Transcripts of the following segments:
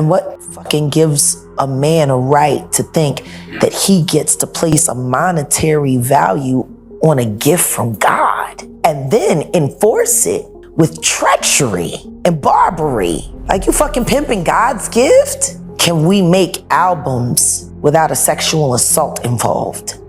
And what fucking gives a man a right to think that he gets to place a monetary value on a gift from God and then enforce it with treachery and barbary? Like, you fucking pimping God's gift? Can we make albums without a sexual assault involved?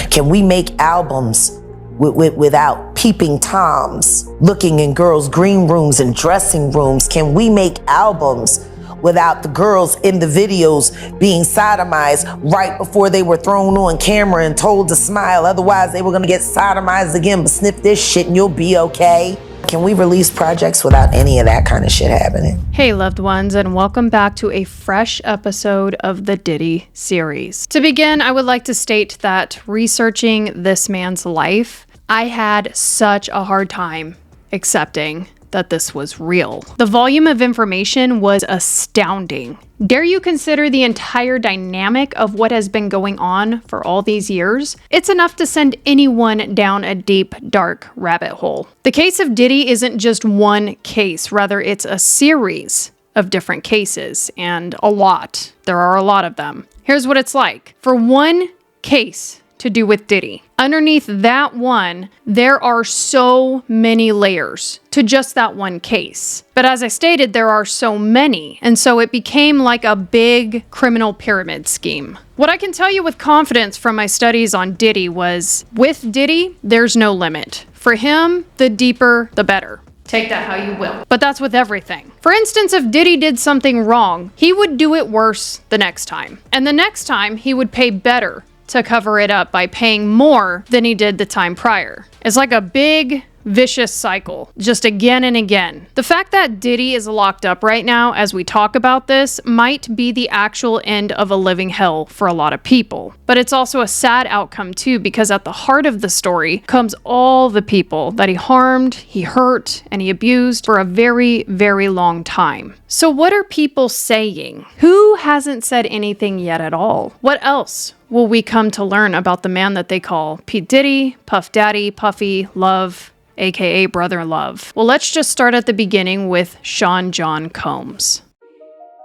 Can we make albums without peeping toms looking in girls' green rooms and dressing rooms? Can we make albums without the girls in the videos being sodomized right before they were thrown on camera and told to smile? Otherwise, they were gonna get sodomized again, but sniff this shit and you'll be okay. Can we release projects without any of that kind of shit happening? Hey, loved ones, and welcome back to a fresh episode of the Diddy series. To begin, I would like to state that researching this man's life, I had such a hard time accepting that this was real. The volume of information was astounding. Dare you consider the entire dynamic of what has been going on for all these years? It's enough to send anyone down a deep, dark rabbit hole. The case of Diddy isn't just one case, rather it's a series of different cases, and there are a lot of them. Here's what it's like. For one case to do with Diddy, underneath that one, there are so many layers to just that one case. But as I stated, there are so many, and so it became like a big criminal pyramid scheme. What I can tell you with confidence from my studies on Diddy was, with Diddy, there's no limit. For him, the deeper, the better. Take that how you will. But that's with everything. For instance, if Diddy did something wrong, he would do it worse the next time. And the next time, he would pay better to cover it up by paying more than he did the time prior. It's like a big, vicious cycle, just again and again. The fact that Diddy is locked up right now as we talk about this might be the actual end of a living hell for a lot of people. But it's also a sad outcome too, because at the heart of the story comes all the people that he harmed, he hurt, and he abused for a very, very long time. So what are people saying? Who hasn't said anything yet at all? What else will we come to learn about the man that they call P. Diddy, Puff Daddy, Puffy, Love, aka Brother Love? Well, let's just start at the beginning with Sean John Combs.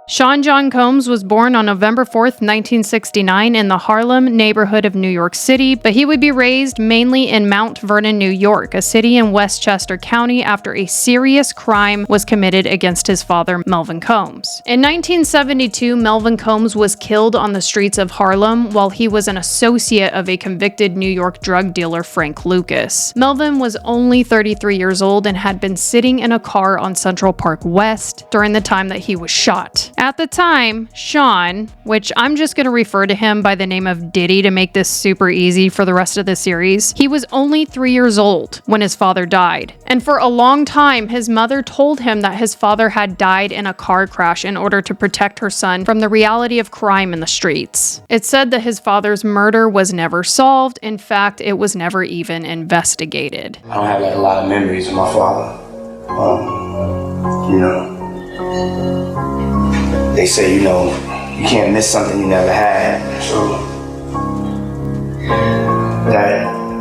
Sean John Combs was born on November 4th, 1969 in the Harlem neighborhood of New York City, but he would be raised mainly in Mount Vernon, New York, a city in Westchester County, after a serious crime was committed against his father, Melvin Combs. In 1972, Melvin Combs was killed on the streets of Harlem while he was an associate of a convicted New York drug dealer, Frank Lucas. Melvin was only 33 years old and had been sitting in a car on Central Park West during the time that he was shot. At the time, Sean, which I'm just going to refer to him by the name of Diddy to make this super easy for the rest of the series, he was only 3 years old when his father died. And for a long time, his mother told him that his father had died in a car crash in order to protect her son from the reality of crime in the streets. It's said that his father's murder was never solved. In fact, it was never even investigated. I don't have a lot of memories of my father. They say, you can't miss something you never had. So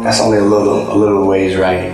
that's only a little ways right,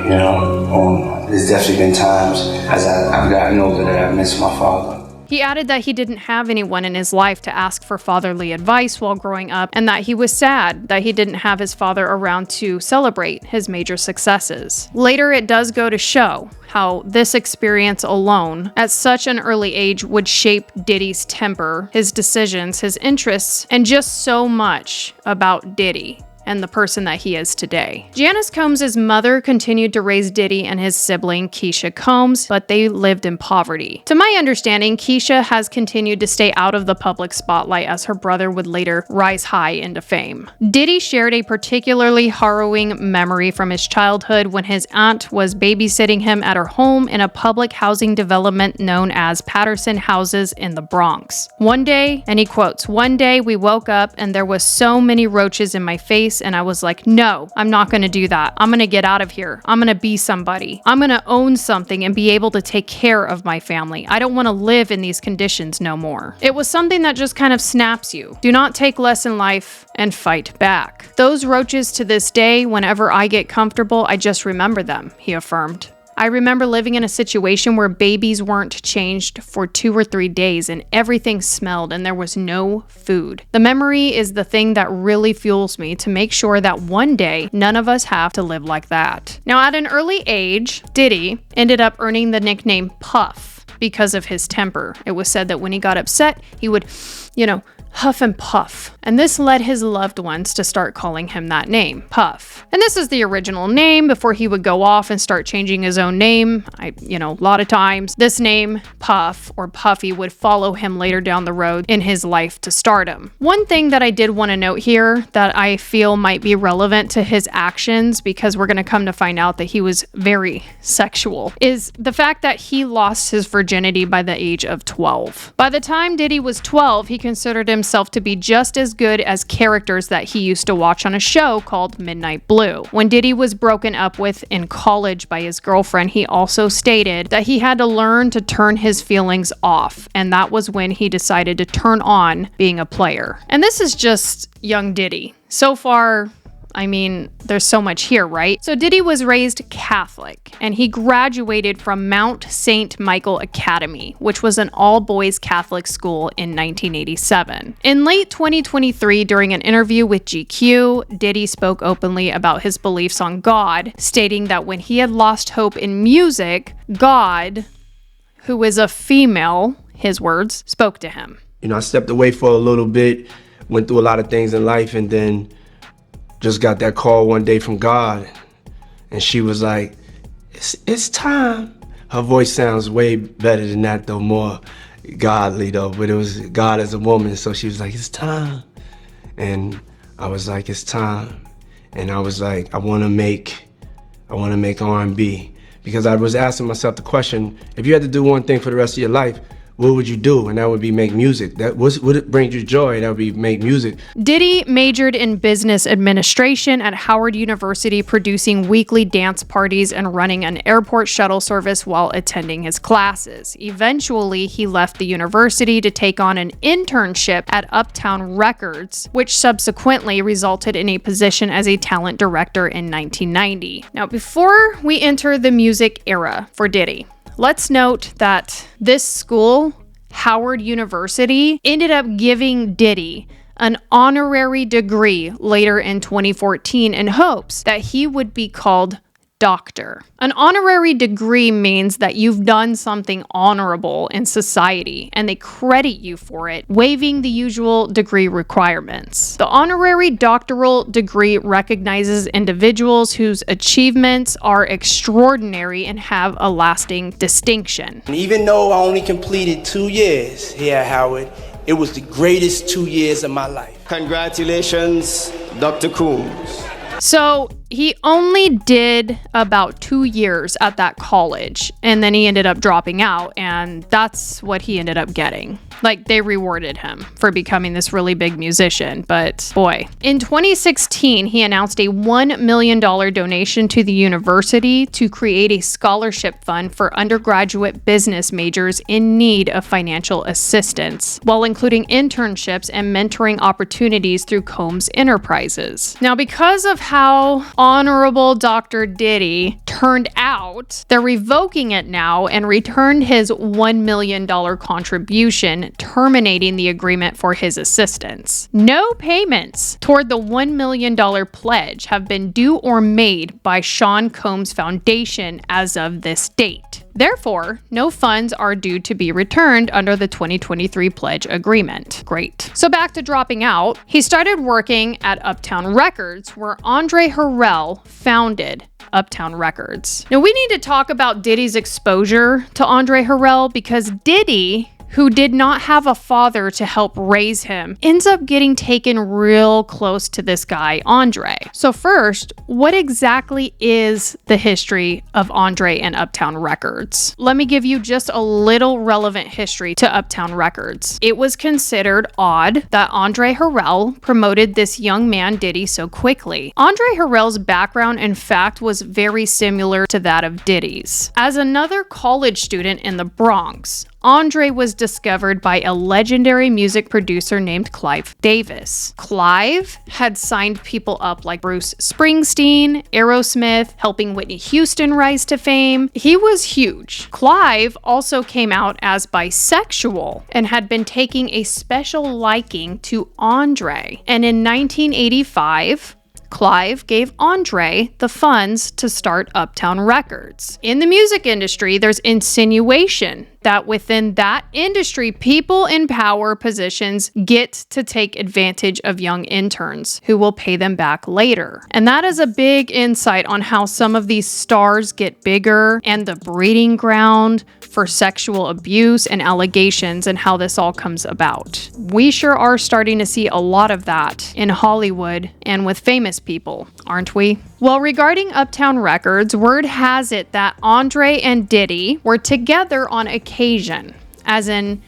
There's definitely been times as I've gotten older that I've missed my father. He added that he didn't have anyone in his life to ask for fatherly advice while growing up, and that he was sad that he didn't have his father around to celebrate his major successes. Later, it does go to show how this experience alone, at such an early age, would shape Diddy's temper, his decisions, his interests, and just so much about Diddy and the person that he is today. Janice Combs' mother continued to raise Diddy and his sibling, Keisha Combs, but they lived in poverty. To my understanding, Keisha has continued to stay out of the public spotlight as her brother would later rise high into fame. Diddy shared a particularly harrowing memory from his childhood when his aunt was babysitting him at her home in a public housing development known as Patterson Houses in the Bronx. One day, and he quotes, "One day we woke up and there was so many roaches in my face and I was like, no, I'm not going to do that. I'm going to get out of here. I'm going to be somebody. I'm going to own something and be able to take care of my family. I don't want to live in these conditions no more." It was something that just kind of snaps you. Do not take less in life and fight back. Those roaches to this day, whenever I get comfortable, I just remember them, he affirmed. I remember living in a situation where babies weren't changed for 2 or 3 days and everything smelled and there was no food. The memory is the thing that really fuels me to make sure that one day none of us have to live like that. Now, at an early age, Diddy ended up earning the nickname Puff because of his temper. It was said that when he got upset, he would, huff and puff. And this led his loved ones to start calling him that name, Puff. And this is the original name before he would go off and start changing his own name. A lot of times this name, Puff or Puffy, would follow him later down the road in his life to stardom. One thing that I did want to note here that I feel might be relevant to his actions, because we're going to come to find out that he was very sexual, is the fact that he lost his virginity by the age of 12. By the time Diddy was 12, he considered himself to be just as good as characters that he used to watch on a show called Midnight Blue. When Diddy was broken up with in college by his girlfriend, he also stated that he had to learn to turn his feelings off, and that was when he decided to turn on being a player. And this is just young Diddy. So far, there's so much here, right? So Diddy was raised Catholic, and he graduated from Mount St. Michael Academy, which was an all-boys Catholic school in 1987. In late 2023, during an interview with GQ, Diddy spoke openly about his beliefs on God, stating that when he had lost hope in music, God, who is a female, his words, spoke to him. I stepped away for a little bit, went through a lot of things in life, and then just got that call one day from God, and she was like, it's time. Her voice sounds way better than that though, more godly though, but it was God as a woman, so she was like, it's time. And I was like, it's time. And I was like, I wanna make R&B, because I was asking myself the question, if you had to do one thing for the rest of your life, what would you do? And that would be make music. That would it bring you joy? That would be make music. Diddy majored in business administration at Howard University, producing weekly dance parties and running an airport shuttle service while attending his classes. Eventually, he left the university to take on an internship at Uptown Records, which subsequently resulted in a position as a talent director in 1990. Now, before we enter the music era for Diddy, let's note that this school, Howard University, ended up giving Diddy an honorary degree later in 2014 in hopes that he would be called doctor. An honorary degree means that you've done something honorable in society and they credit you for it, waiving the usual degree requirements. The honorary doctoral degree recognizes individuals whose achievements are extraordinary and have a lasting distinction. And even though I only completed 2 years here at Howard, it was the greatest 2 years of my life. Congratulations, Dr. Coombs. So he only did about 2 years at that college, and then he ended up dropping out, and that's what he ended up getting. Like, they rewarded him for becoming this really big musician, but boy. In 2016, he announced a $1 million donation to the university to create a scholarship fund for undergraduate business majors in need of financial assistance, while including internships and mentoring opportunities through Combs Enterprises. Now, because of how honorable Dr. Diddy turned out, they're revoking it now and returned his $1 million contribution, terminating the agreement for his assistance. No payments toward the $1 million pledge have been due or made by Sean Combs Foundation as of this date. Therefore, no funds are due to be returned under the 2023 pledge agreement. Great. So back to dropping out, he started working at Uptown Records, where Andre Harrell founded Uptown Records. Now, we need to talk about Diddy's exposure to Andre Harrell, because Diddy, who did not have a father to help raise him, ends up getting taken real close to this guy, Andre. So first, what exactly is the history of Andre and Uptown Records? Let me give you just a little relevant history to Uptown Records. It was considered odd that Andre Harrell promoted this young man, Diddy, so quickly. Andre Harrell's background, in fact, was very similar to that of Diddy's. As another college student in the Bronx, Andre was discovered by a legendary music producer named Clive Davis. Clive had signed people up like Bruce Springsteen, Aerosmith, helping Whitney Houston rise to fame. He was huge. Clive also came out as bisexual and had been taking a special liking to Andre. And in 1985, Clive gave Andre the funds to start Uptown Records. In the music industry, there's insinuation that within that industry, people in power positions get to take advantage of young interns who will pay them back later. And that is a big insight on how some of these stars get bigger and the breeding ground for sexual abuse and allegations and how this all comes about. We sure are starting to see a lot of that in Hollywood and with famous people, aren't we? Well, regarding Uptown Records, word has it that Andre and Diddy were together on occasion, as in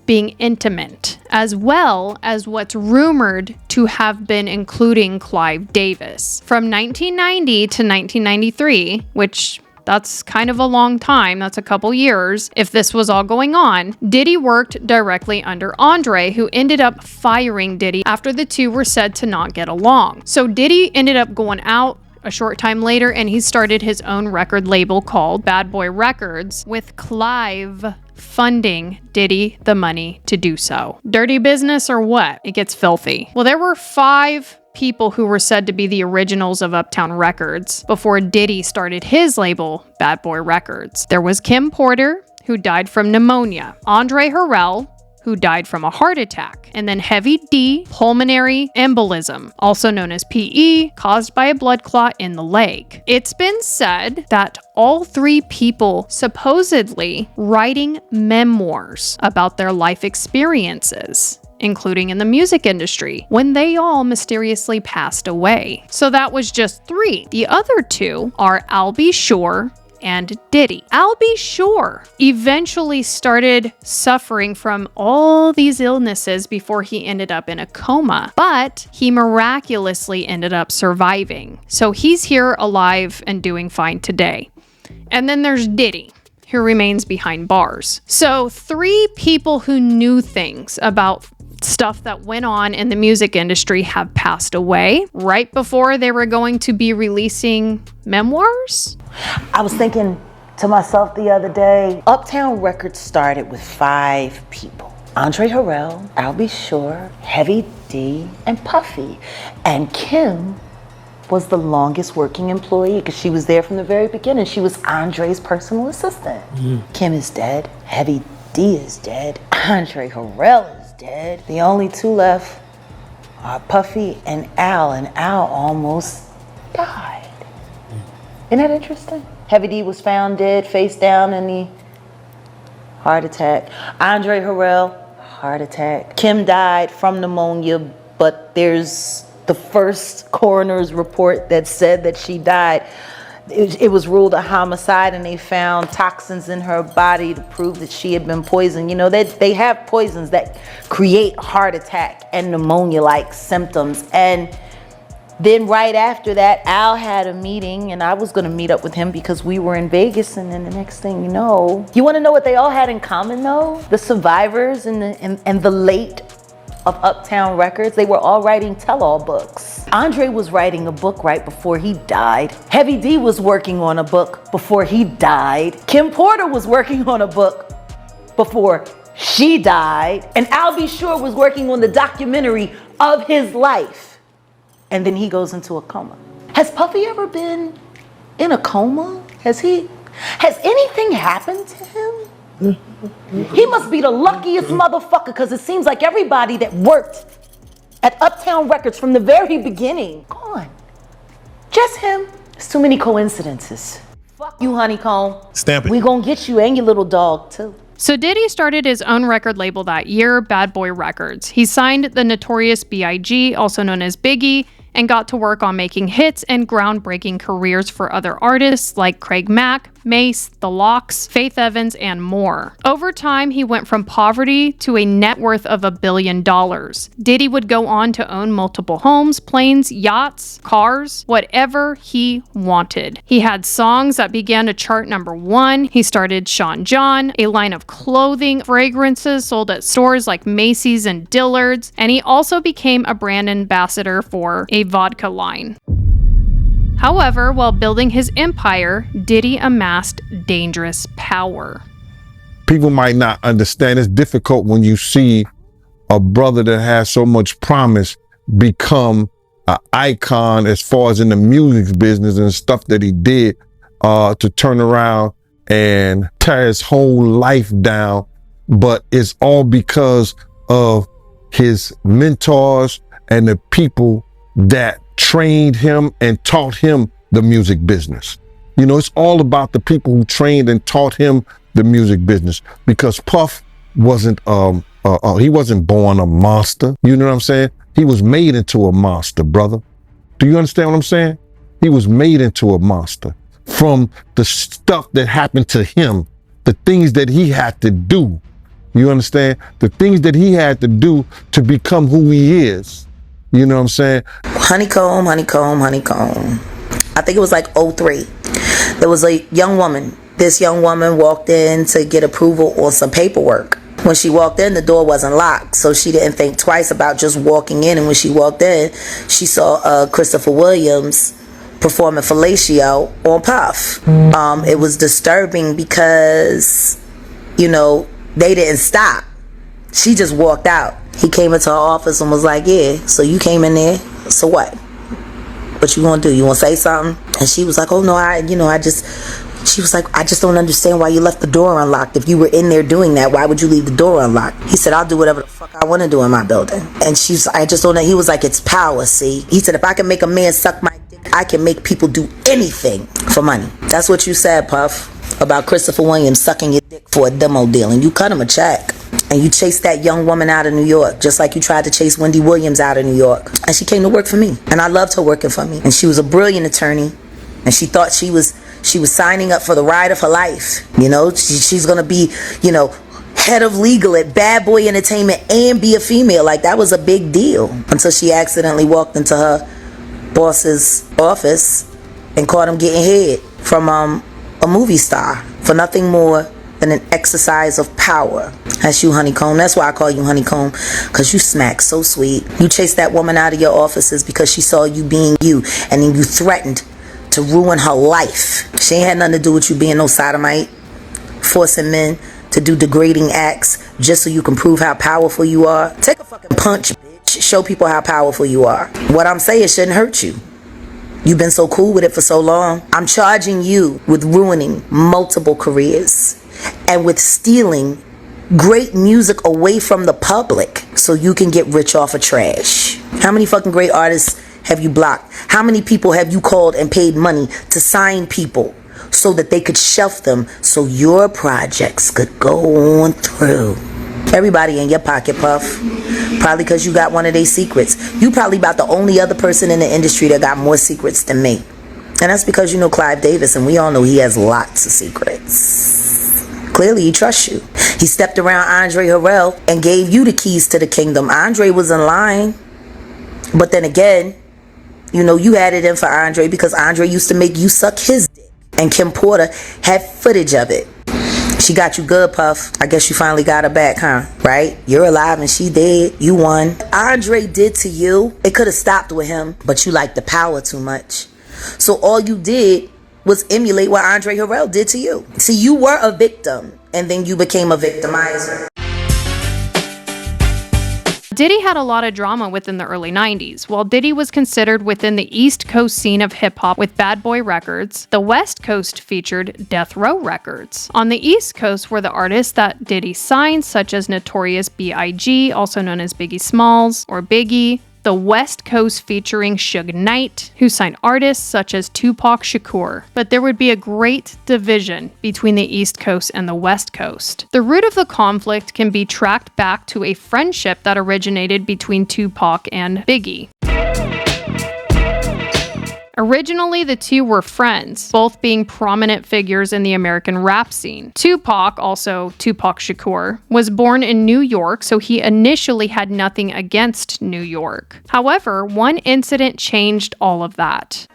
being intimate, as well as what's rumored to have been including Clive Davis. From 1990 to 1993, which that's kind of a long time, that's a couple years, if this was all going on, Diddy worked directly under Andre, who ended up firing Diddy after the two were said to not get along. So Diddy ended up going out a short time later, and he started his own record label called Bad Boy Records, with Clive funding Diddy the money to do so. Dirty business or what? It gets filthy. Well, there were 5 people who were said to be the originals of Uptown Records before Diddy started his label, Bad Boy Records. There was Kim Porter, who died from pneumonia, Andre Harrell, who died from a heart attack, and then Heavy D, pulmonary embolism, also known as PE, caused by a blood clot in the leg. It's been said that all 3 people supposedly writing memoirs about their life experiences, including in the music industry, when they all mysteriously passed away. So that was just 3. The other 2 are Al B. Sure and Diddy. Al B. Sure eventually started suffering from all these illnesses before he ended up in a coma, but he miraculously ended up surviving. So he's here alive and doing fine today. And then there's Diddy, who remains behind bars. So 3 people who knew things about stuff that went on in the music industry have passed away right before they were going to be releasing memoirs. I was thinking to myself the other day, Uptown Records started with 5 people. Andre Harrell, Al B. Sure, Heavy D, and Puffy. And Kim was the longest working employee because she was there from the very beginning. She was Andre's personal assistant. Kim is dead. Heavy D is dead. Andre Harrell is dead. The only 2 left are Puffy and Al almost died. Isn't that interesting? Heavy D was found dead, face down in the heart attack. Andre Harrell, heart attack. Kim died from pneumonia, but there's the first coroner's report that said that she died. It was ruled a homicide, and they found toxins in her body to prove that she had been poisoned. You know, they have poisons that create heart attack and pneumonia-like symptoms. And then right after that, Al had a meeting, and I was going to meet up with him because we were in Vegas. And then the next thing you know want to know what they all had in common, though? The survivors and the late of Uptown Records, they were all writing tell-all books. Andre was writing a book right before he died. Heavy D was working on a book before he died. Kim Porter was working on a book before she died. And Al B. Sure was working on the documentary of his life. And then he goes into a coma. Has Puffy ever been in a coma? Has anything happened to him? He must be the luckiest motherfucker, because it seems like everybody that worked at Uptown Records from the very beginning gone. Just him. There's too many coincidences. Fuck you, Honeycomb. Stamp it. We gonna get you and your little dog too. So Diddy started his own record label that year, Bad Boy Records. He signed the notorious B.I.G., also known as Biggie, and got to work on making hits and groundbreaking careers for other artists like Craig Mack, Mace, The Lox, Faith Evans, and more. Over time, he went from poverty to a net worth of $1 billion. Diddy would go on to own multiple homes, planes, yachts, cars, whatever he wanted. He had songs that began to chart #1. He started Sean John, a line of clothing, fragrances sold at stores like Macy's and Dillard's, and he also became a brand ambassador for a vodka line. However, while building his empire, Diddy amassed dangerous power. People might not understand. It's difficult when you see a brother that has so much promise become an icon as far as in the music business and stuff that he did, to turn around and tear his whole life down. But it's all because of his mentors and the people that trained him and taught him the music business. You know, it's all about the people who trained and taught him the music business, because Puff wasn't, he wasn't born a monster. You know what I'm saying? He was made into a monster, brother. Do you understand what I'm saying? He was made into a monster from the stuff that happened to him, the things that he had to do. You understand? The things that he had to do to become who he is. You know what I'm saying? Honeycomb. I think it was like 2003. There was a young woman. This young woman walked in to get approval on some paperwork. When she walked in, the door wasn't locked, so she didn't think twice about just walking in. And when she walked in, she saw Christopher Williams performing fellatio on Puff. It was disturbing because, you know, they didn't stop. She just walked out. He came into her office and was like, yeah, so you came in there, so what? What you gonna do? You wanna say something? And she was like, oh no, she was like, I just don't understand why you left the door unlocked. If you were in there doing that, why would you leave the door unlocked? He said, I'll do whatever the fuck I want to do in my building. And I just don't know. He was like, it's power, see? He said, if I can make a man suck my dick, I can make people do anything for money. That's what you said, Puff, about Christopher Williams sucking your dick for a demo deal. And you cut him a check. And you chased that young woman out of New York, just like you tried to chase Wendy Williams out of New York. And she came to work for me. And I loved her working for me. And she was a brilliant attorney. And she thought she was signing up for the ride of her life. You know, she's going to be, you know, head of legal at Bad Boy Entertainment and be a female. Like, that was a big deal. Until she accidentally walked into her boss's office and caught him getting head from a movie star for nothing more than an exercise of power. That's you, Honeycomb. That's why I call you Honeycomb, because you smack so sweet. You chased that woman out of your offices because she saw you being you, and then you threatened to ruin her life. She ain't had nothing to do with you being no sodomite, forcing men to do degrading acts just so you can prove how powerful you are. Take a fucking punch, bitch. Show people how powerful you are. What I'm saying shouldn't hurt you. You've been so cool with it for so long. I'm charging you with ruining multiple careers and with stealing great music away from the public so you can get rich off of trash. How many fucking great artists have you blocked? How many people have you called and paid money to sign people so that they could shelf them so your projects could go on through? Everybody in your pocket, Puff. Probably because you got one of their secrets. You probably about the only other person in the industry that got more secrets than me. And that's because you know Clive Davis, and we all know he has lots of secrets. Clearly he trusts you. He stepped around Andre Harrell and gave you the keys to the kingdom. Andre was in line. But then again, you know, you had it in for Andre because Andre used to make you suck his dick. And Kim Porter had footage of it. She got you good, Puff. I guess you finally got her back, huh? Right? You're alive and she dead. You won. Andre did to you, it could have stopped with him, but you liked the power too much. So all you did was emulate what Andre Harrell did to you. See, you were a victim, and then you became a victimizer. Diddy had a lot of drama within the early 90s. While Diddy was considered within the East Coast scene of hip-hop with Bad Boy Records, the West Coast featured Death Row Records. On the East Coast were the artists that Diddy signed, such as Notorious B.I.G., also known as Biggie Smalls, or Biggie. The West Coast featuring Suge Knight, who signed artists such as Tupac Shakur. But there would be a great division between the East Coast and the West Coast. The root of the conflict can be tracked back to a friendship that originated between Tupac and Biggie. Originally, the two were friends, both being prominent figures in the American rap scene. Tupac, also Tupac Shakur, was born in New York, so he initially had nothing against New York. However, one incident changed all of that.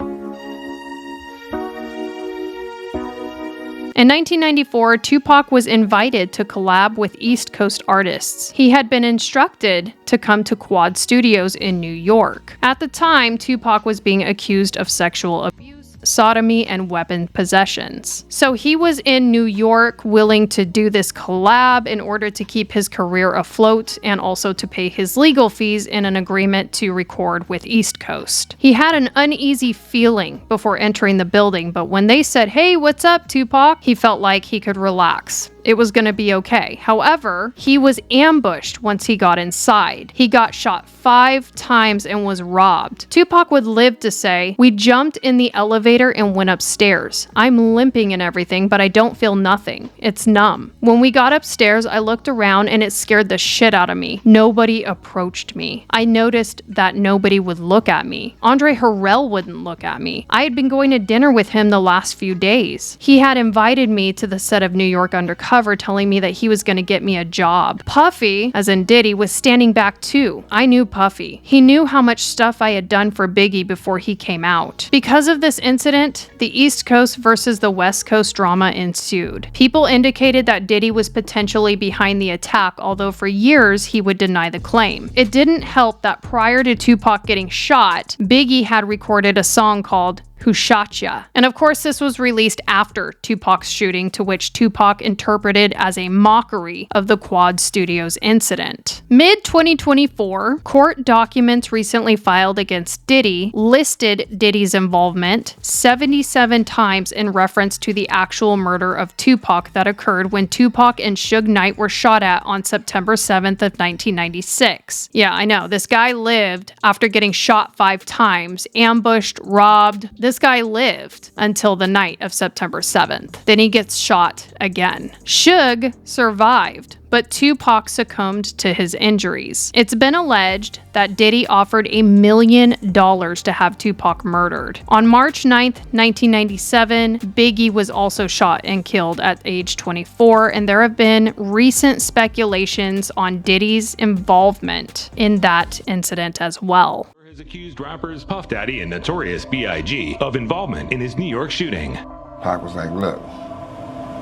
In 1994, Tupac was invited to collab with East Coast artists. He had been instructed to come to Quad Studios in New York. At the time, Tupac was being accused of sexual abuse, sodomy, and weapon possessions. So he was in New York willing to do this collab in order to keep his career afloat and also to pay his legal fees in an agreement to record with East Coast. He had an uneasy feeling before entering the building, but when they said, "Hey, what's up, Tupac?" he felt like he could relax. It was going to be okay. However, he was ambushed once he got inside. He got shot 5 times and was robbed. Tupac would live to say, "We jumped in the elevator and went upstairs. I'm limping and everything, but I don't feel nothing. It's numb. When we got upstairs, I looked around and it scared the shit out of me. Nobody approached me. I noticed that nobody would look at me. Andre Harrell wouldn't look at me. I had been going to dinner with him the last few days. He had invited me to the set of New York Undercover, telling me that he was going to get me a job. Puffy, as in Diddy, was standing back too. I knew Puffy. He knew how much stuff I had done for Biggie before he came out." Because of this incident, the East Coast versus the West Coast drama ensued. People indicated that Diddy was potentially behind the attack, although for years he would deny the claim. It didn't help that prior to Tupac getting shot, Biggie had recorded a song called "Who Shot Ya?" And of course, this was released after Tupac's shooting, to which Tupac interpreted as a mockery of the Quad Studios incident. Mid-2024, court documents recently filed against Diddy listed Diddy's involvement 77 times in reference to the actual murder of Tupac that occurred when Tupac and Suge Knight were shot at on September 7th of 1996. Yeah, I know, this guy lived after getting shot 5 times, ambushed, robbed. This guy lived until the night of September 7th. Then he gets shot again. Suge survived, but Tupac succumbed to his injuries. It's been alleged that Diddy offered $1 million to have Tupac murdered. On March 9th, 1997, Biggie was also shot and killed at age 24, and there have been recent speculations on Diddy's involvement in that incident as well. Has accused rappers Puff Daddy and Notorious B.I.G. of involvement in his New York shooting. Pac was like, "Look,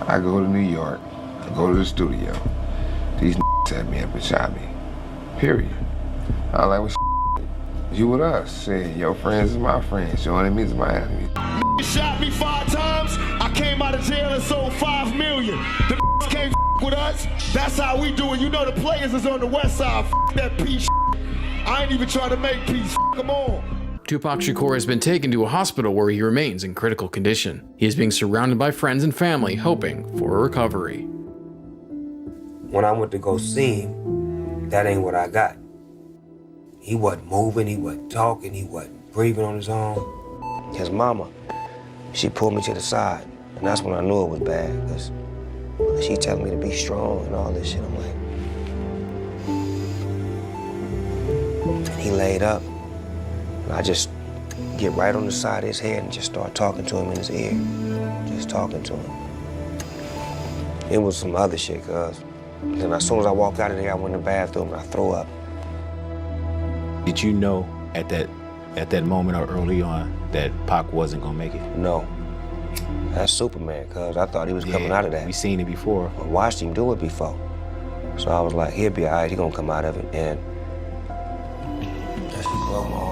I go to New York, I go to the studio. These set me up and shot me. Period." I was like, "Well, you with us?" Saying, "Your friends is my friends, your enemies is my enemies." You shot me 5 times, I came out of jail and sold 5 million. The can't with us, that's how we do it. You know the players is on the west side, that piece. I ain't even trying to make peace, them all. Tupac Shakur has been taken to a hospital where he remains in critical condition. He is being surrounded by friends and family, hoping for a recovery. When I went to go see him, that ain't what I got. He wasn't moving, he wasn't talking, he wasn't breathing on his own. His mama, she pulled me to the side, and that's when I knew it was bad, because she telling me to be strong and all this shit. I'm like, and he laid up, and I just get right on the side of his head and just start talking to him in his ear. Just talking to him. It was some other shit, cuz. Then as soon as I walked out of there, I went in the bathroom and I threw up. Did you know at that moment or early on that Pac wasn't gonna make it? No. That's Superman, cuz I thought he was coming out of that. We seen it before. I watched him do it before. So I was like, he'll be all right, he gonna come out of it. And that shit broke my heart.